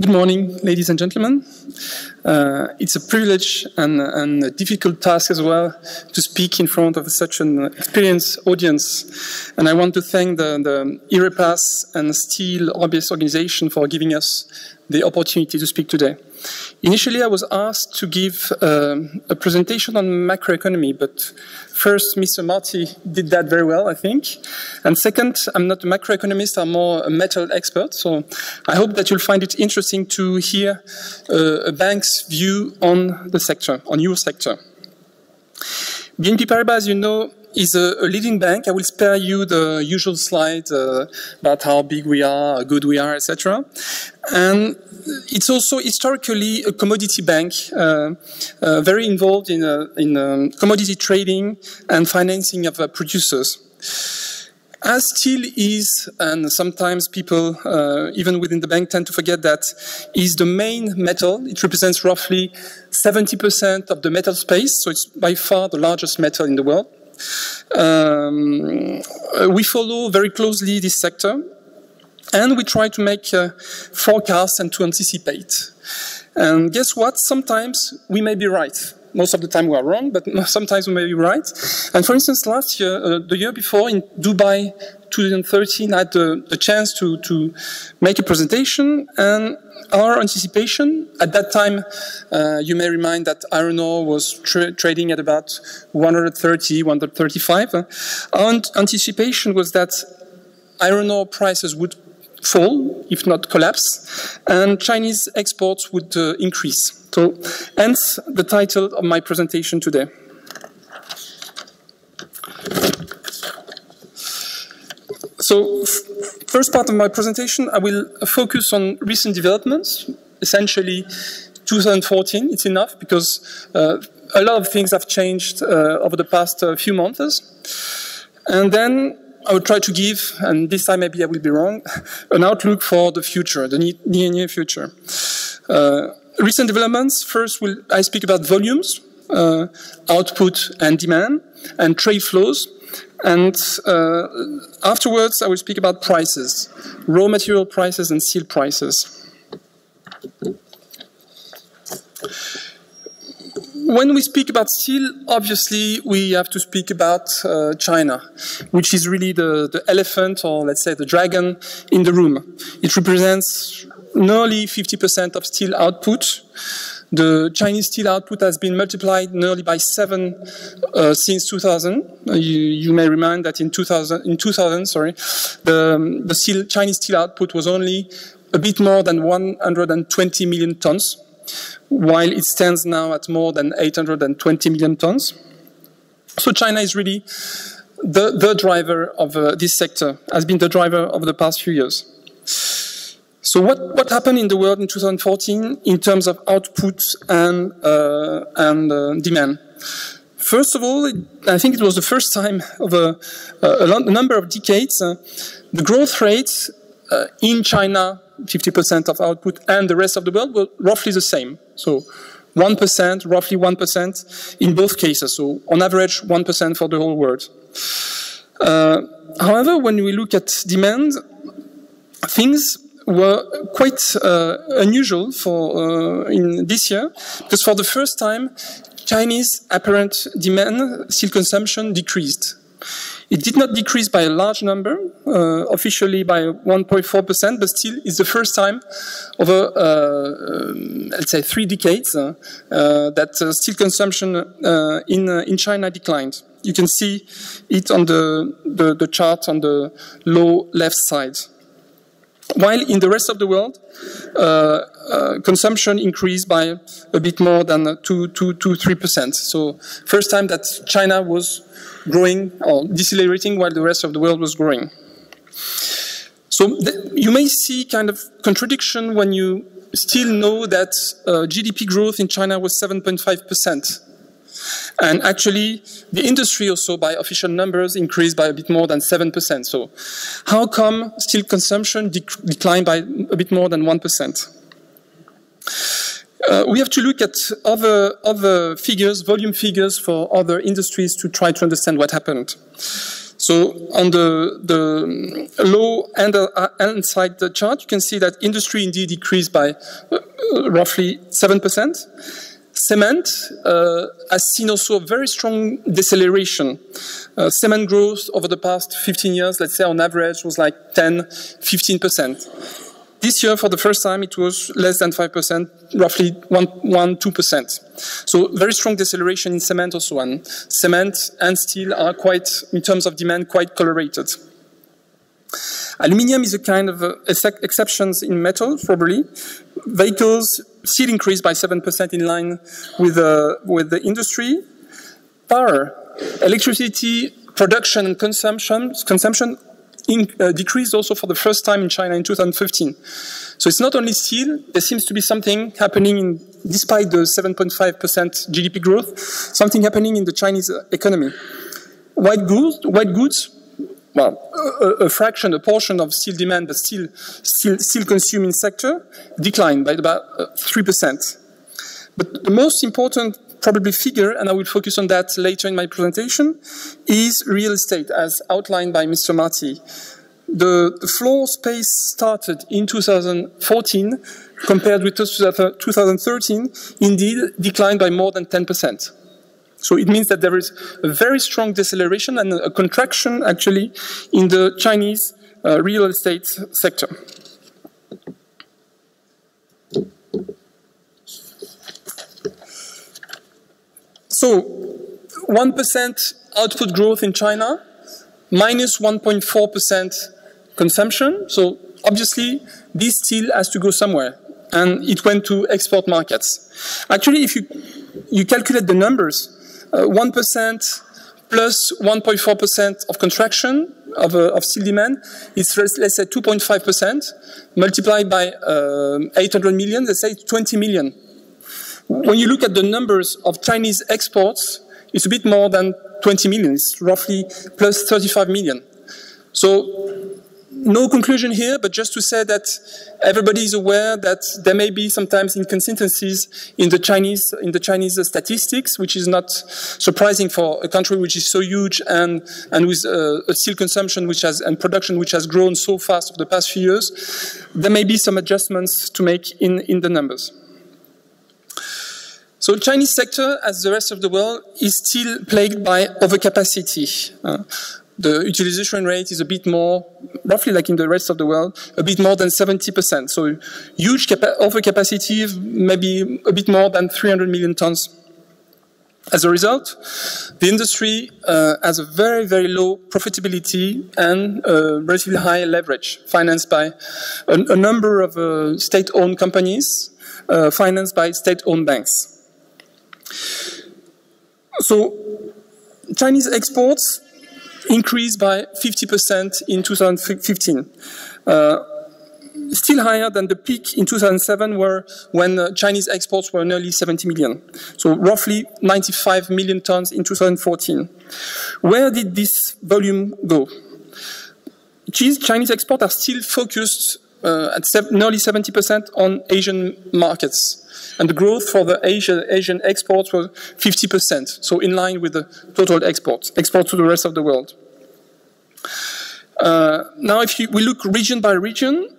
Good morning, ladies and gentlemen. It's a privilege and a difficult task as well to speak in front of such an experienced audience. And I want to thank the IREPAS and SteelOrbis organization for giving us the opportunity to speak today. Initially, I was asked to give a presentation on macroeconomy, but first, Mr. Marty did that very well, I think. And second, I'm not a macroeconomist, I'm more a metal expert. So I hope that you'll find it interesting to hear a bank's view on the sector, on your sector. BNP Paribas, as you know, is a leading bank. I will spare you the usual slide about how big we are, how good we are, etc. And it's also historically a commodity bank, very involved in commodity trading and financing of producers. As steel is, and sometimes people, even within the bank, tend to forget that, is the main metal. It represents roughly 70% of the metal space, so it's by far the largest metal in the world. We follow very closely this sector, and we try to make forecasts and to anticipate. And guess what? Sometimes we may be right. Most of the time we are wrong, but sometimes we may be right. And for instance, last year, the year before, in Dubai 2013, I had the chance to make a presentation, and our anticipation, at that time, you may remind that iron ore was trading at about 130, 135. Our anticipation was that iron ore prices would fall, if not collapse, and Chinese exports would increase. So, hence the title of my presentation today. So, first part of my presentation, I will focus on recent developments, essentially 2014. It's enough because a lot of things have changed over the past few months. And then I will try to give, and this time maybe I will be wrong, an outlook for the future, the near future. Recent developments, first I speak about volumes, output and demand, and trade flows. And afterwards, I will speak about prices, raw material prices and steel prices. When we speak about steel, obviously, we have to speak about China, which is really the elephant, or let's say the dragon in the room. It represents nearly 50% of steel output. The Chinese steel output has been multiplied nearly by 7 since 2000. You may remind that in 2000, the Chinese steel output was only a bit more than 120 million tons, while it stands now at more than 820 million tons. So China is really the driver of this sector, has been the driver over the past few years. So what happened in the world in 2014 in terms of output and demand? First of all, I think it was the first time of a number of decades, the growth rates in China, 50% of output, and the rest of the world were roughly the same. So 1%, roughly 1% in both cases. So on average, 1% for the whole world. However, when we look at demand, things were quite unusual in this year, because for the first time, Chinese apparent demand, steel consumption, decreased. It did not decrease by a large number, officially by 1.4%, but still it's the first time over, let's say, 3 decades that steel consumption in China declined. You can see it on the chart on the low left side. While in the rest of the world, consumption increased by a bit more than 3%. So first time that China was growing or decelerating while the rest of the world was growing. So you may see kind of contradiction when you still know that GDP growth in China was 7.5%. And actually, the industry also, by official numbers, increased by a bit more than 7%. So how come steel consumption declined by a bit more than 1%? We have to look at other figures, volume figures for other industries to try to understand what happened. So on the low end side the chart, you can see that industry indeed decreased by roughly 7%. Cement has seen also a very strong deceleration. Cement growth over the past 15 years, let's say on average, was like 10–15%. This year, for the first time, it was less than 5%, roughly 1–2%. So very strong deceleration in cement also, and cement and steel are quite, in terms of demand, quite correlated. Aluminium is a kind of exceptions in metal, probably. Vehicles still increased by 7% in line with the industry. Power, electricity production and consumption decreased also for the first time in China in 2015. So it's not only steel, there seems to be something happening despite the 7.5% GDP growth, something happening in the Chinese economy. White goods, well, a fraction, a portion of steel demand, but still consuming sector, declined by about 3%. But the most important probably figure, and I will focus on that later in my presentation, is real estate, as outlined by Mr. Marty. The floor space started in 2014, compared with 2013, indeed declined by more than 10%. So it means that there is a very strong deceleration and a contraction, actually, in the Chinese real estate sector. So, 1% output growth in China, minus 1.4% consumption. So, obviously, this still has to go somewhere, and it went to export markets. Actually, if you calculate the numbers, 1% plus 1.4% of contraction of steel demand is, let's say, 2.5%, multiplied by 800 million, let's say 20 million. When you look at the numbers of Chinese exports, it's a bit more than 20 million. It's roughly plus 35 million. So no conclusion here, but just to say that everybody is aware that there may be sometimes inconsistencies in the Chinese statistics, which is not surprising for a country which is so huge and with a steel consumption and production which has grown so fast over the past few years. There may be some adjustments to make in the numbers. So the Chinese sector, as the rest of the world, is still plagued by overcapacity. The utilization rate is a bit more, roughly like in the rest of the world, a bit more than 70%. So huge overcapacity, maybe a bit more than 300 million tons. As a result, the industry has a very, very low profitability and relatively high leverage, financed by a number of state-owned companies, financed by state-owned banks. So Chinese exports increased by 50% in 2015, still higher than the peak in 2007 when Chinese exports were nearly 70 million. So roughly 95 million tons in 2014. Where did this volume go? Chinese exports are still focused at nearly 70% on Asian markets. And the growth for the Asian exports was 50%, so in line with the total exports to the rest of the world. Now, if we look region by region,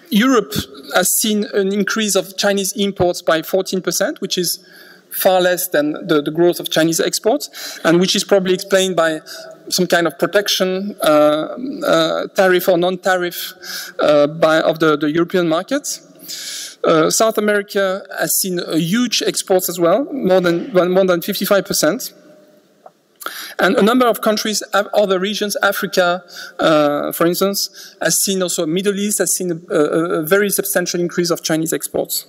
Europe has seen an increase of Chinese imports by 14%, which is far less than the growth of Chinese exports, and which is probably explained by some kind of protection, tariff or non-tariff of the European markets. South America has seen huge exports as well, more than 55%. And a number of countries, other regions, Africa, for instance, has seen also Middle East has seen a very substantial increase of Chinese exports.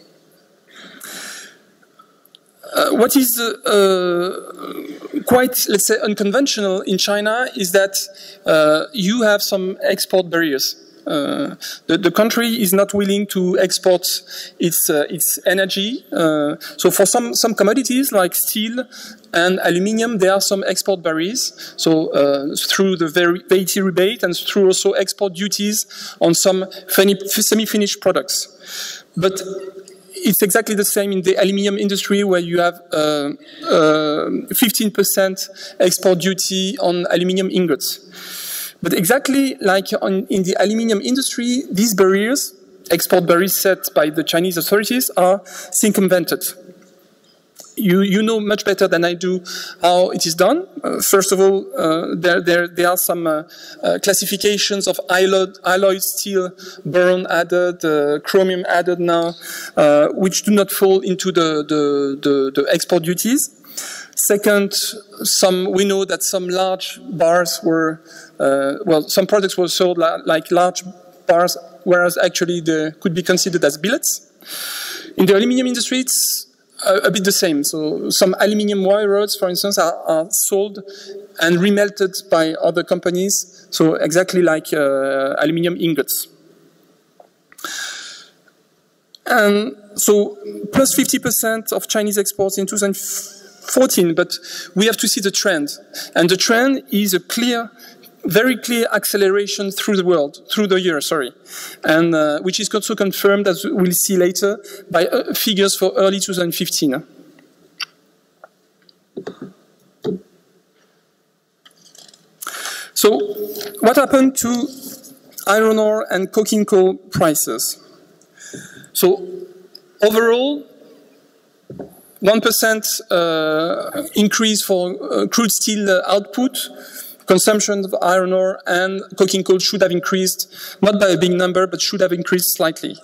What is quite, let's say, unconventional in China is that you have some export barriers. The country is not willing to export its energy. So for some commodities like steel and aluminium, there are some export barriers. So through the VAT rebate and through also export duties on some semi-finished products. But it's exactly the same in the aluminium industry, where you have 15% export duty on aluminium ingots. But exactly like in the aluminium industry, these barriers, export barriers set by the Chinese authorities, are circumvented. You know much better than I do how it is done. First of all, there are some classifications of alloy steel, boron added, chromium added now, which do not fall into the export duties. Second, we know that some large bars were, some products were sold like large bars, whereas actually they could be considered as billets. In the aluminium industry, it's a bit the same. So some aluminium wire rods, for instance, are sold and remelted by other companies. So exactly like aluminium ingots. And so plus 50% of Chinese exports in 2014, but we have to see the trend. And the trend is a very clear acceleration through the year, and which is also confirmed, as we'll see later, by figures for early 2015. So, what happened to iron ore and coking coal prices? So, overall, 1% increase for crude steel output. Consumption of iron ore and coking coal should have increased, not by a big number, but should have increased slightly.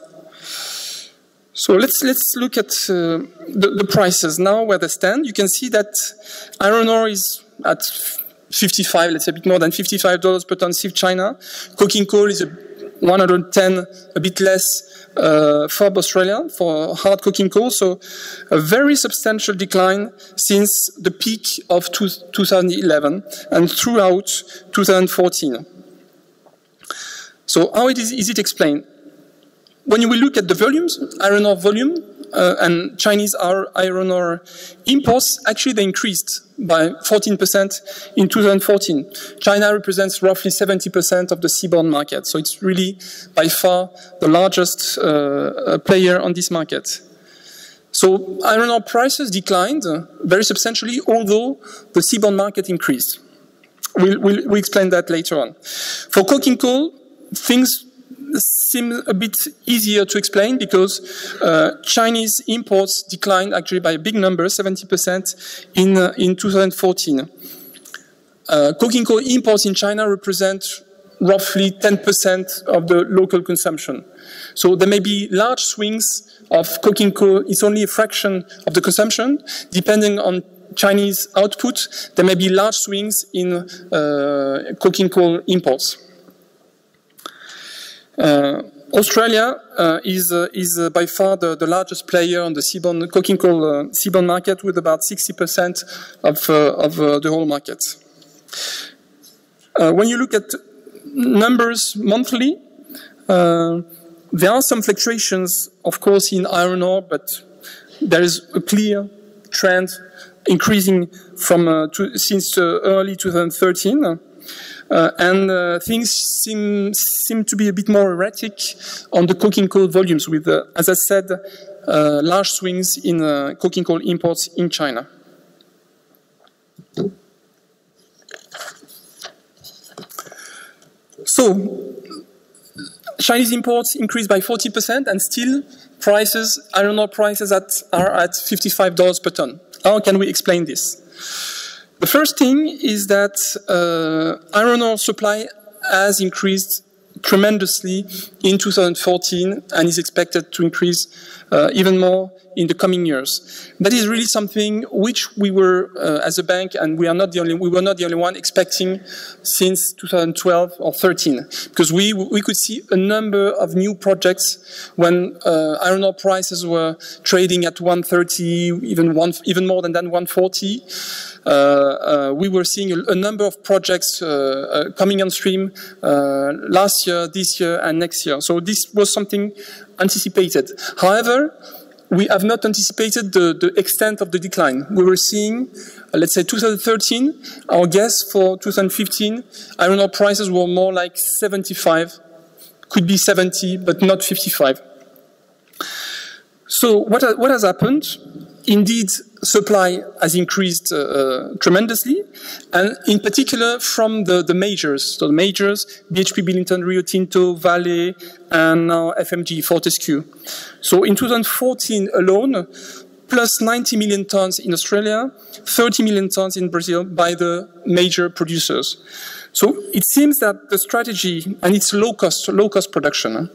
So let's look at the prices now, where they stand. You can see that iron ore is at 55, let's say a bit more than $55 per ton CIF China. Coking coal is 110, a bit less, FOB Australia for hard coking coal, so a very substantial decline since the peak of 2011 and throughout 2014. So how is it explained? When you will look at the volumes, iron ore volume and Chinese iron ore imports, actually they increased by 14% in 2014. China represents roughly 70% of the seaborne market, so it's really by far the largest player on this market. So iron ore prices declined very substantially, although the seaborne market increased. We'll explain that later on. For coking coal, things seem a bit easier to explain because Chinese imports declined actually by a big number, 70% in 2014. Coking coal imports in China represent roughly 10% of the local consumption. So there may be large swings of coking coal. It's only a fraction of the consumption. Depending on Chinese output, there may be large swings in coking coal imports. Australia is by far the largest player on the seaborne coking coal seaborne market, with about 60% of the whole market. When you look at numbers monthly, there are some fluctuations, of course, in iron ore, but there is a clear trend increasing from since early 2013. And things seem to be a bit more erratic on the coking coal volumes, with, as I said, large swings in coking coal imports in China. So, Chinese imports increased by 40%, and still prices, iron ore prices are at $55 per ton. How can we explain this? The first thing is that iron ore supply has increased tremendously in 2014 and is expected to increase even more in the coming years. That is really something which we were, as a bank, and we were not the only one expecting since 2012 or 13, because we could see a number of new projects when iron ore prices were trading at 130, even more than 140. We were seeing a number of projects coming on stream last year, this year, and next year. So this was something anticipated. However, we have not anticipated the extent of the decline. We were seeing, let's say 2013, our guess for 2015, iron ore prices were more like 75, could be 70, but not 55. So what has happened? Indeed, supply has increased tremendously, and in particular from the majors. So the majors, BHP Billiton, Rio Tinto, Vale, and now FMG, Fortescue. So in 2014 alone, plus 90 million tons in Australia, 30 million tons in Brazil by the major producers. So it seems that the strategy, and it's low cost production,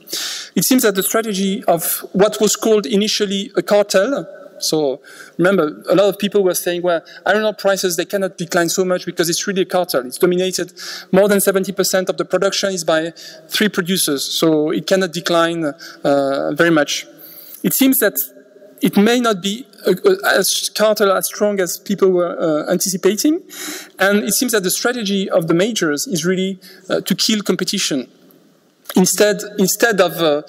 it seems that the strategy of what was called initially a cartel. So remember, a lot of people were saying, well, iron ore prices, they cannot decline so much because it's really a cartel. It's dominated, more than 70% of the production is by 3 producers, so it cannot decline very much. It seems that it may not be a cartel as strong as people were anticipating, and it seems that the strategy of the majors is really to kill competition. Instead of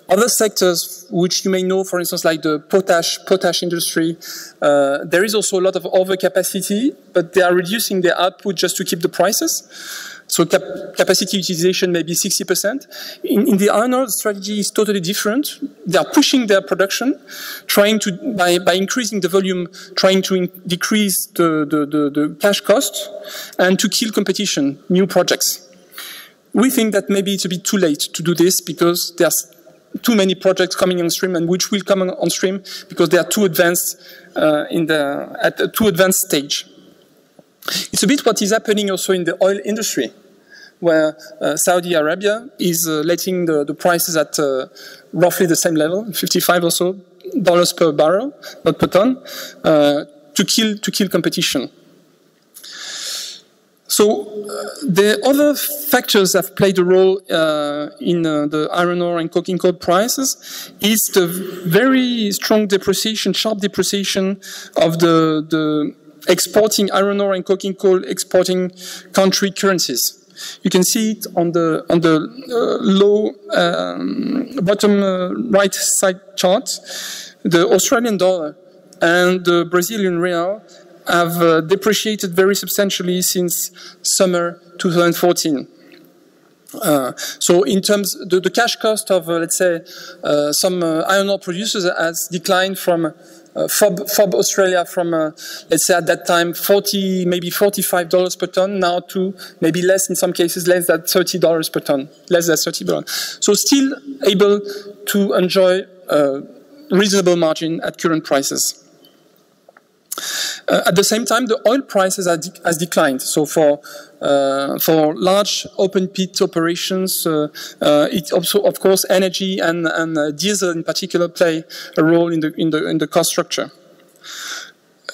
other sectors, which you may know, for instance, like the potash industry, there is also a lot of overcapacity, but they are reducing their output just to keep the prices. So capacity utilization may be 60%. In the iron ore, the strategy is totally different. They are pushing their production, trying to, by increasing the volume, trying to decrease the cash cost, and to kill competition, new projects. We think that maybe it's a bit too late to do this because there's too many projects coming on stream, and which will come on stream because they are too advanced at a too advanced stage. It's a bit what is happening also in the oil industry, where Saudi Arabia is letting the prices at roughly the same level, $55 or so per barrel, not per ton, to kill competition. So the other factors that have played a role in the iron ore and coking coal prices is the very strong depreciation, sharp depreciation of the exporting iron ore and coking coal exporting country currencies. You can see it on the low bottom right side chart. The Australian dollar and the Brazilian real have depreciated very substantially since summer 2014. So in terms, the cash cost of, let's say, some iron ore producers has declined from FOB Australia from, let's say at that time, maybe $45 per ton, now to maybe less, in some cases, less than $30 per ton, less than $30. So still able to enjoy a reasonable margin at current prices. At the same time, the oil prices has declined. So for large open pit operations, it also, of course, energy and diesel in particular play a role in the cost structure.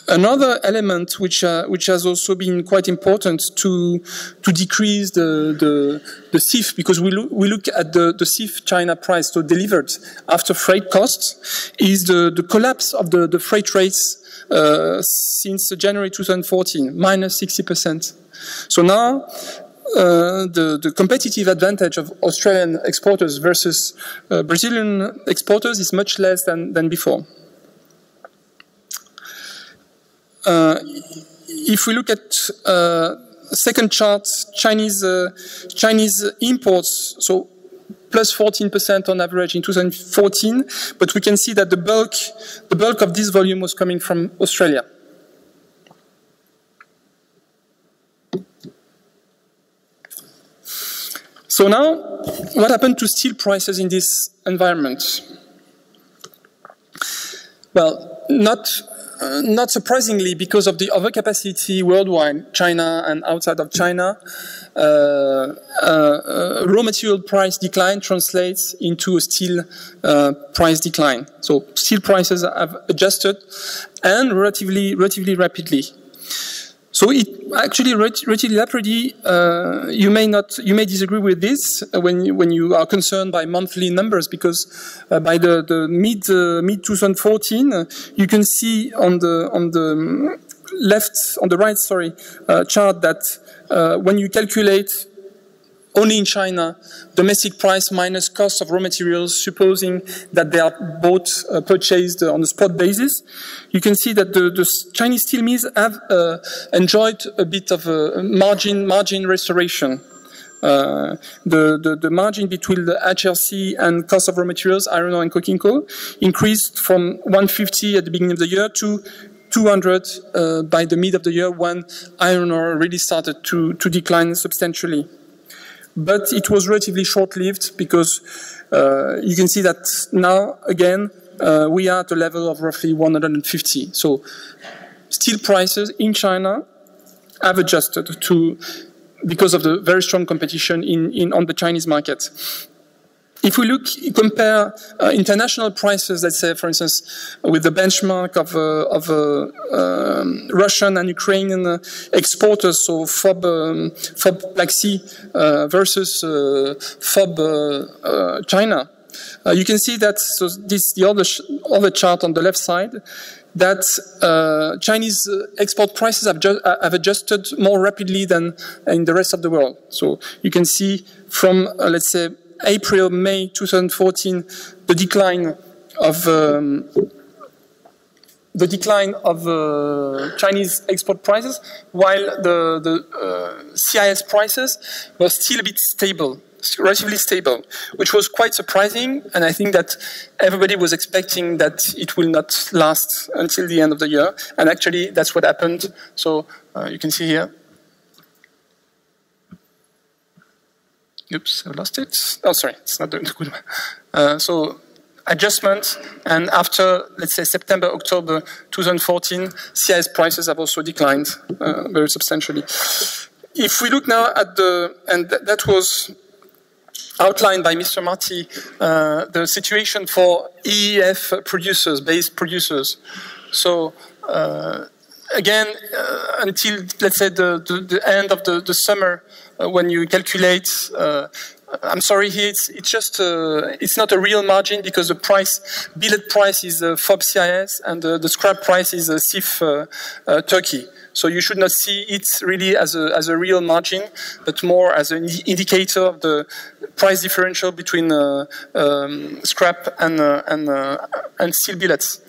Another element which has also been quite important to decrease the CIF, because we look at the CIF China price, so delivered after freight costs, is the collapse of the freight rates since January 2014, minus 60%. So now the competitive advantage of Australian exporters versus Brazilian exporters is much less than before. If we look at second chart, Chinese imports, so plus 14% on average in 2014, but we can see that the bulk of this volume was coming from Australia. So now, what happened to steel prices in this environment? Well, not surprisingly, because of the overcapacity worldwide, China and outside of China, raw material price decline translates into a steel price decline. So steel prices have adjusted, and relatively rapidly. So it actually relatively rapidly. You may disagree with this when you are concerned by monthly numbers, because by the mid 2014, you can see on the right chart that when you calculate only in China, domestic price minus cost of raw materials, supposing that they are both purchased on a spot basis, you can see that the Chinese steel mills have enjoyed a bit of a margin restoration The margin between the HRC and cost of raw materials, iron ore and coking coal, increased from 150 at the beginning of the year to 200 by the mid of the year when iron ore really started to decline substantially. But it was relatively short-lived because you can see that now, again, we are at a level of roughly 150. So steel prices in China have adjusted because of the very strong competition on the Chinese market. If we compare international prices, let's say, for instance, with the benchmark of Russian and Ukrainian exporters, so FOB Black Sea versus FOB China, you can see that the other chart on the left side, that Chinese export prices have adjusted more rapidly than in the rest of the world. So you can see from, let's say, April, May 2014, the decline of Chinese export prices, while the CIS prices were still a bit stable, relatively stable, which was quite surprising. And I think that everybody was expecting that it will not last until the end of the year. And actually, that's what happened. So you can see here. Oops, I lost it. Oh, sorry, it's not the good one. So adjustment, and after, let's say, September, October 2014, CIS prices have also declined very substantially. If we look now at and that was outlined by Mr. Marty, the situation for EAF producers, base producers. So again, until, let's say, the end of the summer, when you calculate, I'm sorry here, it's just, it's not a real margin because the billet price is FOB CIS and the scrap price is CIF Turkey. So you should not see it really as a real margin, but more as an indicator of the price differential between scrap and steel billets.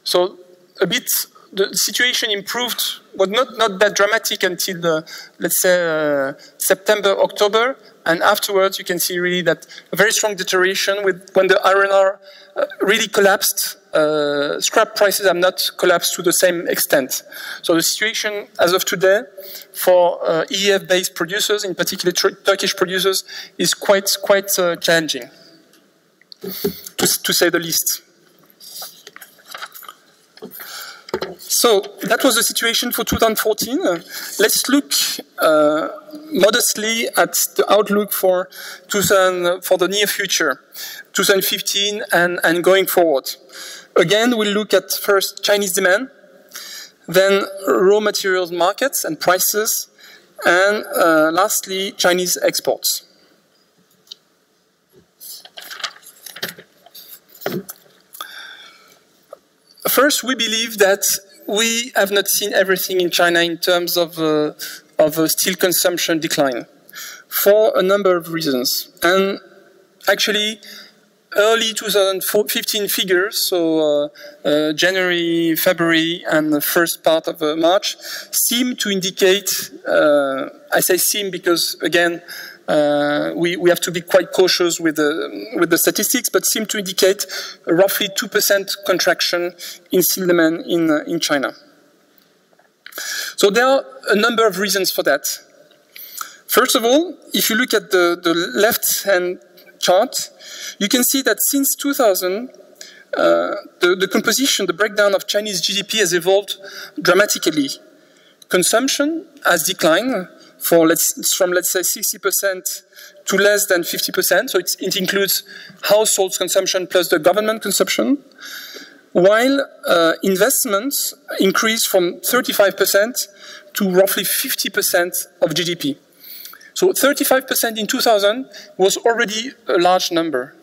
So a bit, the situation improved, was not that dramatic until, let's say, September, October, and afterwards you can see really that a very strong deterioration when the iron ore really collapsed. Scrap prices have not collapsed to the same extent. So the situation as of today for EAF-based producers, in particular Turkish producers, is quite challenging, to say the least. So that was the situation for 2014. Let's look modestly at the outlook for the near future, 2015 and going forward. Again, we'll look at first Chinese demand, then raw materials markets and prices, and lastly, Chinese exports. First, we believe that we have not seen everything in China in terms of steel consumption decline for a number of reasons. And actually, early 2015 figures, so January, February, and the first part of March, seem to indicate, I say seem because, again, we have to be quite cautious with the statistics, but seem to indicate a roughly 2% contraction in steel demand in China. So there are a number of reasons for that. First of all, if you look at the left-hand chart, you can see that since 2000, the composition, the breakdown of Chinese GDP has evolved dramatically. Consumption has declined from let's say 60% to less than 50%. So it includes households consumption plus the government consumption, while investments increased from 35% to roughly 50% of GDP. So 35% in 2000 was already a large number.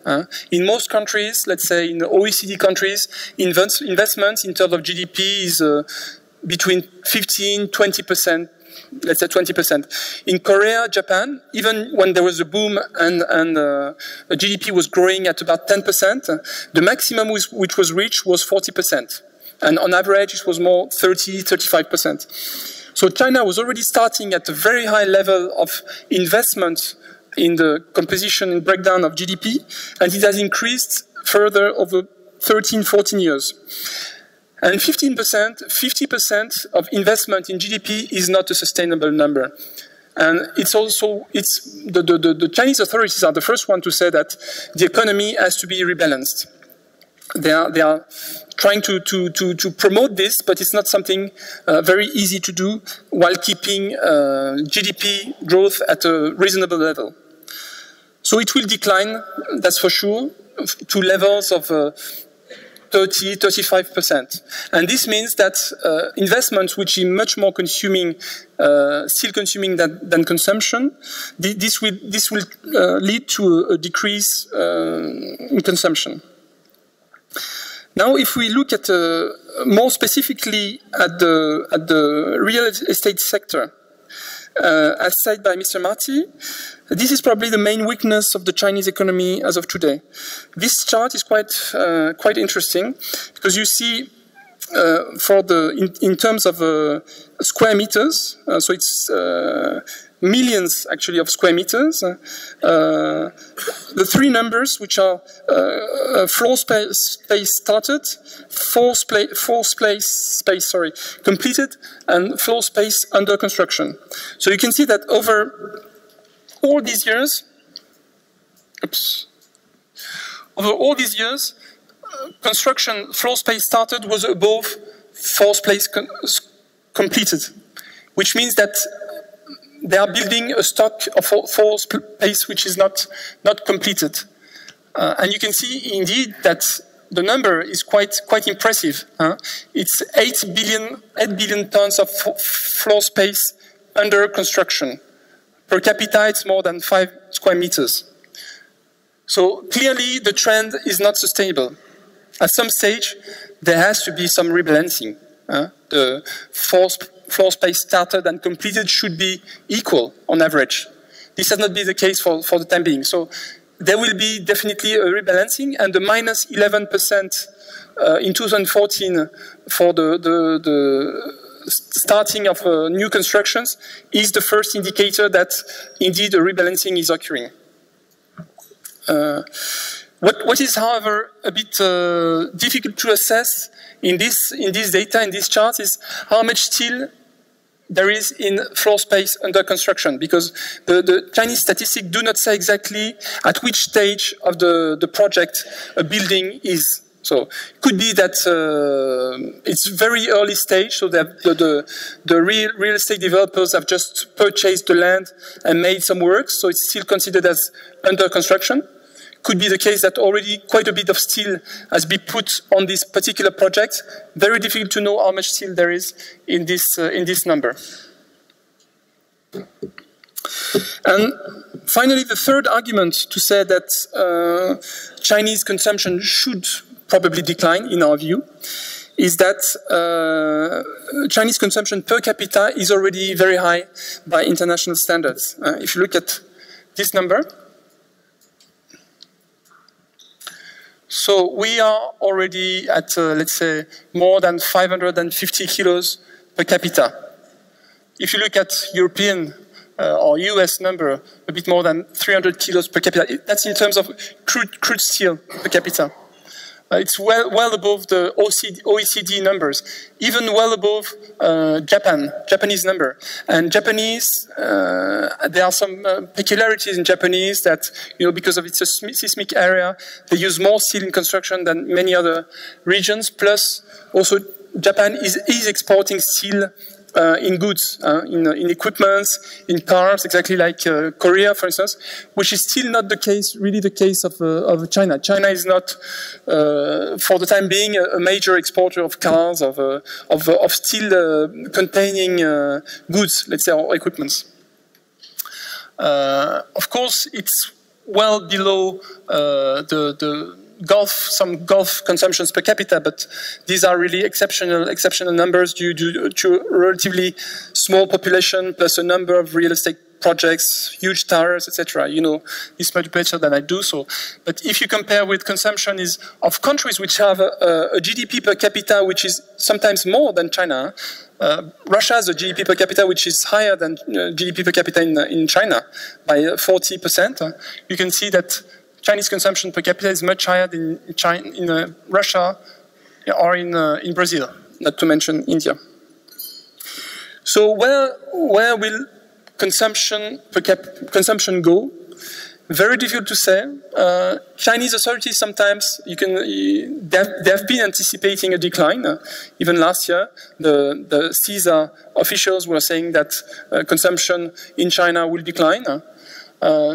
In most countries, let's say in the OECD countries, investments in terms of GDP is between 15–20%. Let's say 20%. In Korea, Japan, even when there was a boom and GDP was growing at about 10%, the maximum which was reached was 40%. And on average, it was more 30–35%. So China was already starting at a very high level of investment in the composition and breakdown of GDP, and it has increased further over 13, 14 years. And 50% of investment in GDP is not a sustainable number. And it's also, the Chinese authorities are the first one to say that the economy has to be rebalanced. They are trying to promote this, but it's not something very easy to do while keeping GDP growth at a reasonable level. So it will decline, that's for sure, to levels of 30, 35%. And this means that investments which are much more consuming, still consuming than consumption, this will lead to a decrease in consumption. Now, if we look at more specifically at the real estate sector, as said by Mr. Marty, this is probably the main weakness of the Chinese economy as of today. This chart is quite interesting because you see in terms of square meters, so it's millions actually of square meters. The three numbers which are floor space started, floor space completed, and floor space under construction. So you can see that over all these years, construction floor space started was above floor space completed, which means that they are building a stock of floor space which is not completed. And you can see indeed that the number is quite impressive. It's 8 billion tons of floor space under construction. Per capita, it's more than 5 square meters. So clearly, the trend is not sustainable. At some stage, there has to be some rebalancing. The floor space started and completed should be equal on average. This has not been the case for the time being. So there will be definitely a rebalancing, and the minus 11% in 2014 for the starting of new constructions is the first indicator that indeed a rebalancing is occurring. What is, however, a bit difficult to assess in this data, in this chart, is how much steel there is in floor space under construction, because the Chinese statistics do not say exactly at which stage of the project a building is. So it could be that it's very early stage, so that the real estate developers have just purchased the land and made some work, so it's still considered as under construction. Could be the case that already quite a bit of steel has been put on this particular project. Very difficult to know how much steel there is in this number. And finally, the third argument to say that Chinese consumption should probably decline, in our view, is that Chinese consumption per capita is already very high by international standards. If you look at this number, so we are already at, let's say, more than 550 kilos per capita. If you look at European or US number, a bit more than 300 kilos per capita. That's in terms of crude steel per capita. It's well above the OECD numbers, even well above Japanese number. And Japanese, there are some peculiarities in Japanese that, because of its seismic area, they use more steel in construction than many other regions. Plus, also, Japan is exporting steel in goods, in equipments, in cars, exactly like Korea, for instance, which is still not the case, really the case of China. China is not, for the time being, a major exporter of cars, of steel containing goods, let's say, or equipments. Of course, it's well below some Gulf consumptions per capita, but these are really exceptional numbers due to a relatively small population plus a number of real estate projects, huge towers, etc. You know this much better than I do. So, but if you compare with consumption of countries which have a GDP per capita which is sometimes more than China. Russia has a GDP per capita which is higher than GDP per capita in China by 40%. You can see that Chinese consumption per capita is much higher than in Russia or in Brazil, not to mention India. So where will consumption go? Very difficult to say. Chinese authorities sometimes they have been anticipating a decline. Even last year, the CISA officials were saying that consumption in China will decline.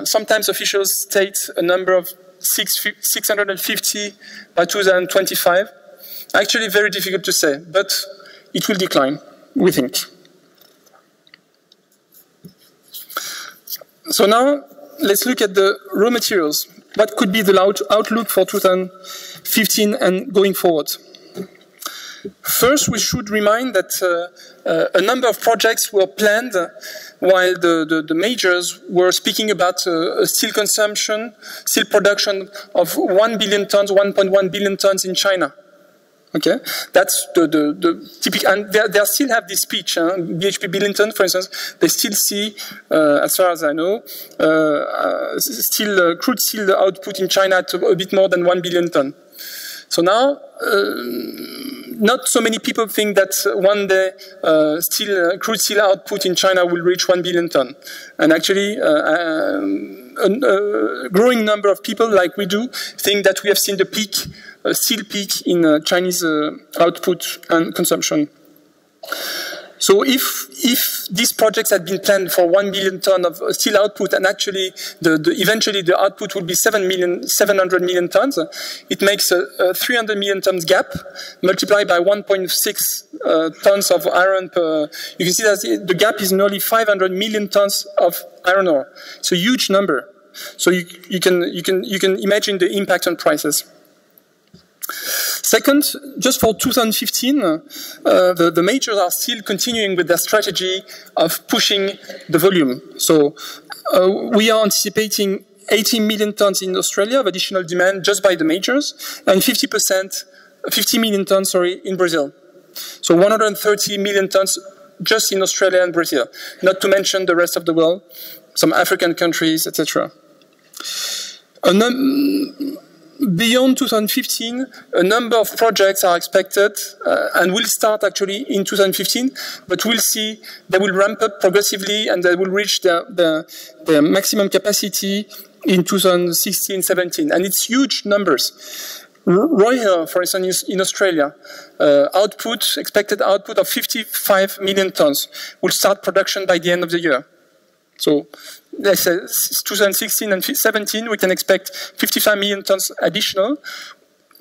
Sometimes officials state a number of 650 by 2025. Actually, very difficult to say, but it will decline, we think. So now, let's look at the raw materials. What could be the outlook for 2015 and going forward? First, we should remind that a number of projects were planned while the majors were speaking about a steel consumption, steel production of 1 billion tons, 1.1 billion tons in China. Okay, that's the typical, and they still have this speech. BHP Billington, for instance, they still see, as far as I know, crude steel output in China at a bit more than 1 billion ton. So now, not so many people think that one day crude steel output in China will reach 1 billion ton. And actually, a growing number of people, like we do, think that we have seen the peak, steel peak in Chinese output and consumption. So if these projects had been planned for 1 billion ton of steel output, and actually eventually the output would be 700 million tons, it makes a 300 million tons gap multiplied by 1.6 tons of iron per. You can see that the gap is nearly 500 million tons of iron ore. It's a huge number. So you can imagine the impact on prices. Second, just for 2015, the majors are still continuing with their strategy of pushing the volume. So we are anticipating 80 million tons in Australia of additional demand just by the majors, and 50 million tons, in Brazil. So 130 million tons just in Australia and Brazil, not to mention the rest of the world, some African countries, etc. Beyond 2015, a number of projects are expected and will start actually in 2015, but we'll see they will ramp up progressively and they will reach their maximum capacity in 2016-17. And it's huge numbers. Roy Hill, for instance, in Australia, expected output of 55 million tons will start production by the end of the year. So, let's say 2016 and 17, we can expect 55 million tons additional,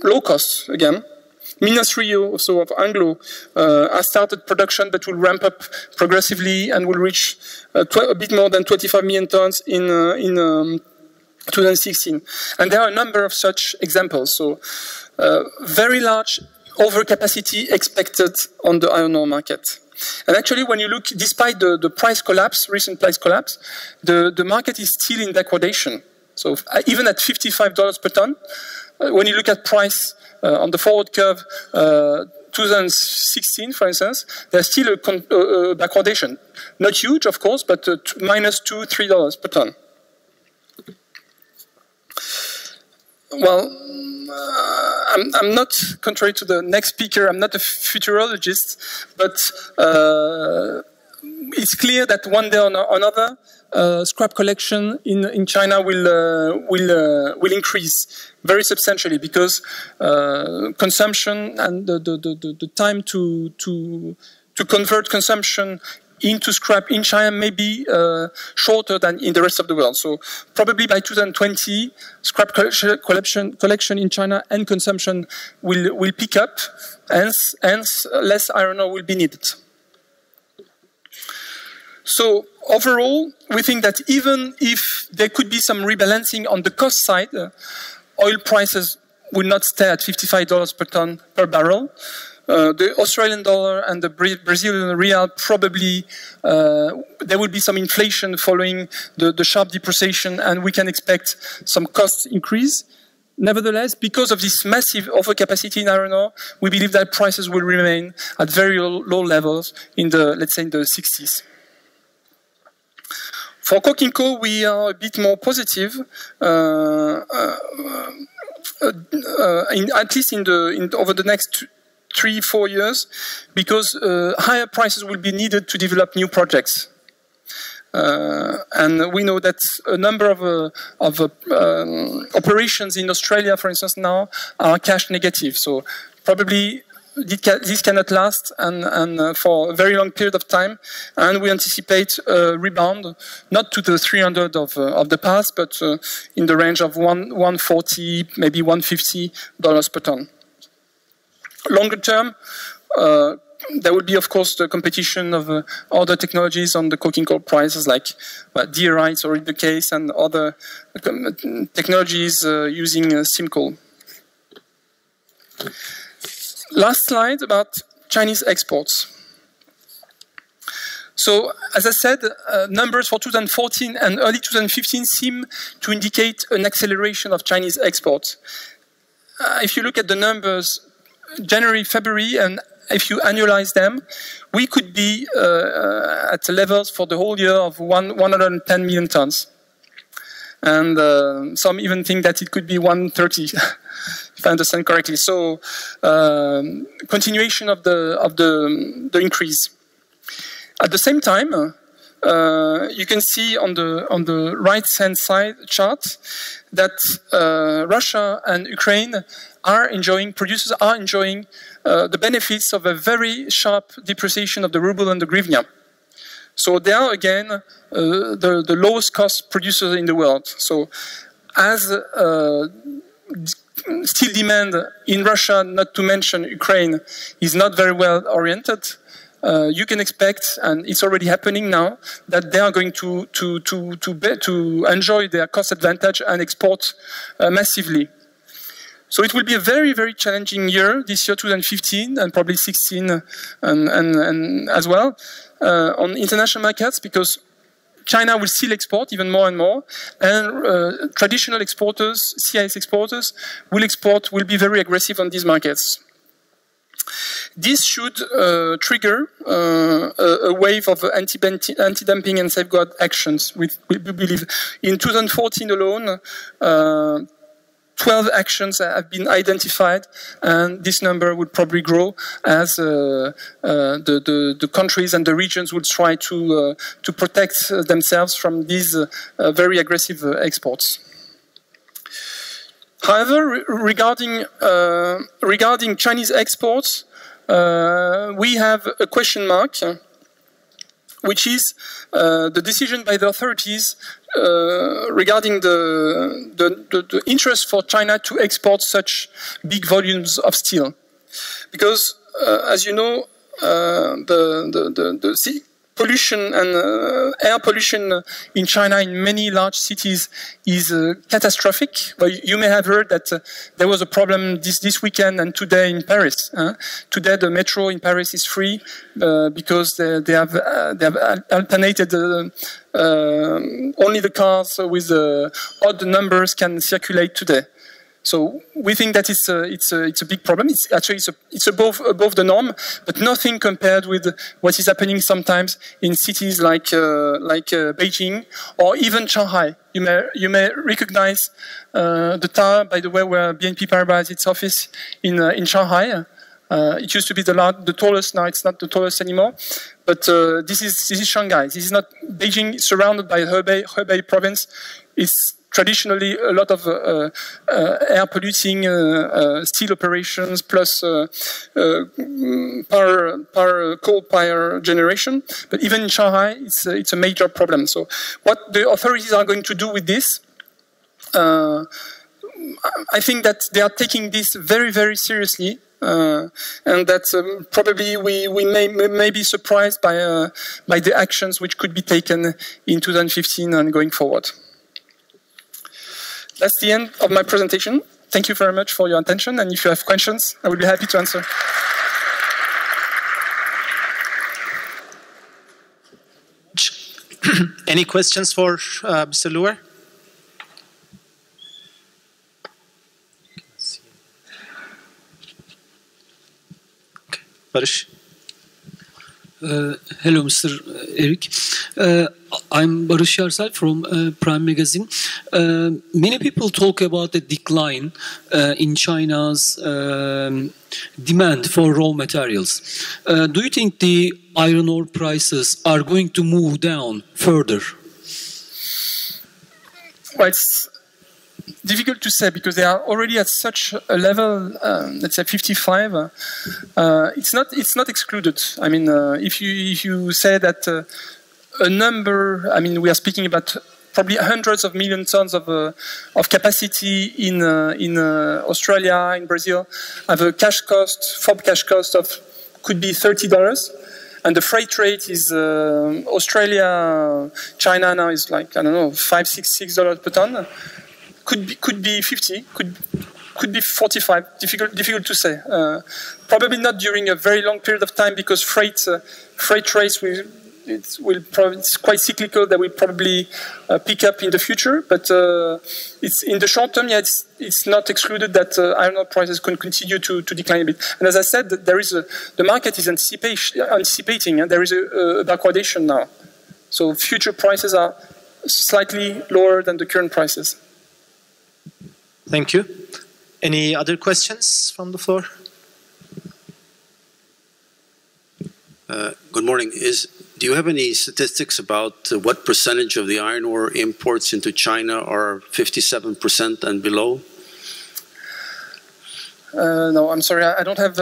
low cost again. Minas Rio, also of Anglo, has started production but will ramp up progressively and will reach a bit more than 25 million tons in 2016. And there are a number of such examples. So, very large overcapacity expected on the iron ore market. And actually, when you look, despite the price collapse, recent price collapse, the market is still in backwardation. So even at $55 per ton, when you look at price on the forward curve, 2016, for instance, there's still a backwardation. Not huge, of course, but minus $2, $3 per ton. Well, I'm not, contrary to the next speaker, I'm not a futurologist, but it's clear that one day or another, scrap collection in China will increase very substantially because consumption and the time to convert consumption into scrap in China may be shorter than in the rest of the world. So probably by 2020, scrap collection in China and consumption will pick up, hence less iron ore will be needed. So overall, we think that even if there could be some rebalancing on the cost side, oil prices will not stay at $55 per ton per barrel. The Australian dollar and the Brazilian real probably, there will be some inflation following the sharp depreciation, and we can expect some cost increase. Nevertheless, because of this massive overcapacity in iron ore, we believe that prices will remain at very low levels in the, let's say, in the 60s. For coking coal, we are a bit more positive, at least over the next 3-4 years, because higher prices will be needed to develop new projects. And we know that a number of operations in Australia, for instance, now are cash negative. So probably this cannot last and for a very long period of time. And we anticipate a rebound, not to the 300 of the past, but in the range of $140, maybe $150 per ton. Longer term, there will be, of course, the competition of other technologies on the coking coal prices, like DRI is already the case, and other technologies using steam coal. Last slide about Chinese exports. So, as I said, numbers for 2014 and early 2015 seem to indicate an acceleration of Chinese exports. If you look at the numbers, January, February, and if you annualize them, we could be at levels for the whole year of 110 million tons. And some even think that it could be 130, if I understand correctly. So, continuation of the increase. At the same time, you can see on the right-hand side chart that Russia and Ukraine are enjoying, producers are enjoying the benefits of a very sharp depreciation of the ruble and the hryvnia. So they are again the lowest cost producers in the world. So as steel demand in Russia, not to mention Ukraine, is not very well oriented, you can expect, and it's already happening now, that they are going to enjoy their cost advantage and export massively. So it will be a very, very challenging year, this year 2015, and probably 16 and as well, on international markets, because China will still export even more and more, and traditional exporters, CIS exporters, will be very aggressive on these markets. This should trigger a wave of anti-dumping and safeguard actions. We believe in 2014 alone, 12 actions have been identified, and this number would probably grow as the countries and the regions will try to protect themselves from these very aggressive exports. However, regarding Chinese exports, we have a question mark, which is the decision by the authorities regarding the interest for China to export such big volumes of steel. Because, as you know, the pollution and air pollution in China in many large cities is catastrophic. Well, you may have heard that there was a problem this weekend and today in Paris. Today the metro in Paris is free because they have alternated only the cars with odd numbers can circulate today. So we think that it's a big problem. It's above the norm, but nothing compared with what is happening sometimes in cities like Beijing or even Shanghai. You may recognize the tower, by the way, where BNP Paribas has its office in Shanghai. It used to be the tallest. Now it's not the tallest anymore. But this is Shanghai. This is not Beijing. Surrounded by Hebei province. It's traditionally a lot of air polluting steel operations plus coal power generation. But even in Shanghai, it's a major problem. So what the authorities are going to do with this, I think that they are taking this very, very seriously. And that probably we may be surprised by the actions which could be taken in 2015 and going forward. That's the end of my presentation. Thank you very much for your attention, and if you have questions, I will be happy to answer. Any questions for Mr. Louvert? Okay. Barış. Hello, Mr. Eric. I'm Barış Yarsal from Prime Magazine. Many people talk about the decline in China's demand for raw materials. Do you think the iron ore prices are going to move down further? Well, it's difficult to say because they are already at such a level, let's say 55. It's not excluded. I mean, if you say that a number, I mean, we are speaking about probably hundreds of million tons of capacity in Australia, in Brazil, have a cash cost, FOB cash cost of could be $30. And the freight rate is Australia, China now is like, I don't know, $6 per ton. Could be 50, could be 45. Difficult to say. Probably not during a very long period of time because freight rates it's quite cyclical. That will probably pick up in the future. But it's in the short term. Yeah, it's not excluded that iron ore prices can continue to decline a bit. And as I said, the market is anticipating, and there is a backwardation now. So future prices are slightly lower than the current prices. Thank you. Any other questions from the floor? Good morning. Do you have any statistics about what percentage of the iron ore imports into China are 57% and below? No, I'm sorry, I don't have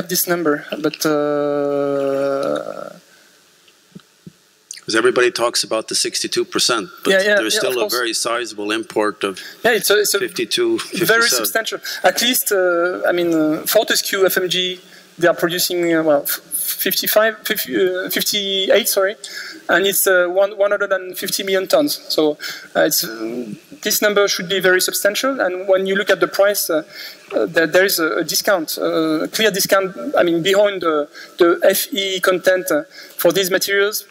this number, but. Because everybody talks about the 62%, but there's still a very sizable import of it's 52, 57. Very substantial. At least, I mean, Fortescue, FMG, they are producing, well, 58, sorry, and it's 150 million tons. So this number should be very substantial. And when you look at the price, there is a discount, a clear discount, I mean, behind the Fe content for these materials,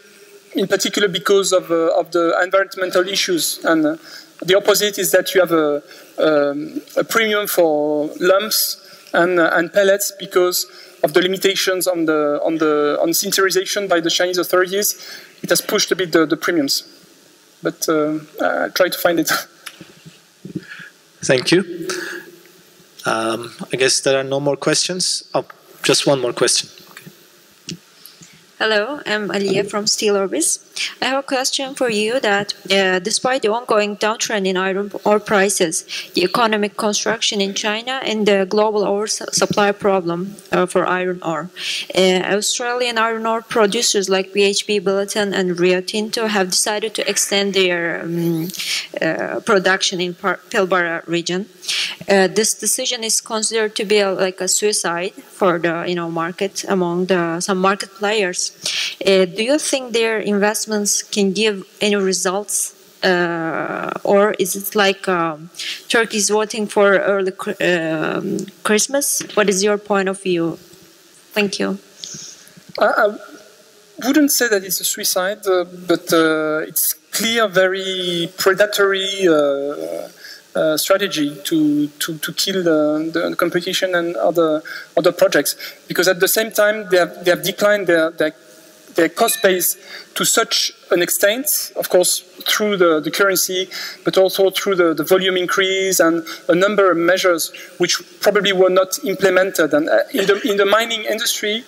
in particular because of the environmental issues. And the opposite is that you have a premium for lumps and pellets because of the limitations on sinterization by the Chinese authorities. It has pushed a bit the premiums. But I'll try to find it. Thank you. I guess there are no more questions. Oh, just one more question. Hello, I'm Aliya from SteelOrbis. I have a question for you that despite the ongoing downtrend in iron ore prices, the economic construction in China and the global oversupply problem for iron ore, Australian iron ore producers like BHP Billiton and Rio Tinto have decided to extend their production in Pilbara region. This decision is considered to be like a suicide for the market among some market players. Do you think their investments can give any results, or is it like Turkey is voting for early Christmas? What is your point of view? Thank you. I wouldn't say that it's a suicide, but it's clear, very predatory strategy to kill the competition and other projects, because at the same time they have declined their cost base to such an extent, of course through the currency, but also through the volume increase and a number of measures which probably were not implemented. And in the mining industry,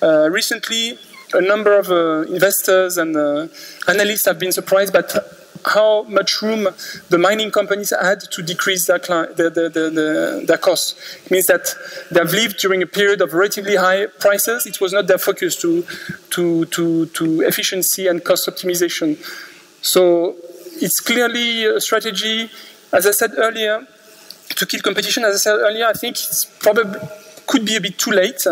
recently a number of investors and analysts have been surprised by how much room the mining companies had to decrease their costs. It means that they have lived during a period of relatively high prices. It was not their focus to efficiency and cost optimization. So it's clearly a strategy, as I said earlier, to kill competition. As I said earlier, I think it's probably could be a bit too late.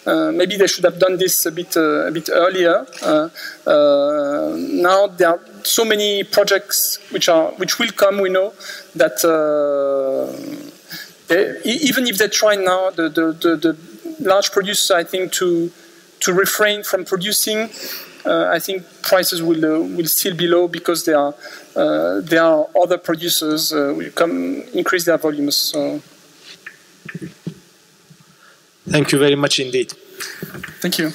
Maybe they should have done this a bit earlier. Now there are so many projects which will come. We know that even if they try now, the large producers, I think, to refrain from producing, I think prices will still be low because there are other producers will increase their volumes. So. Thank you very much indeed. Thank you.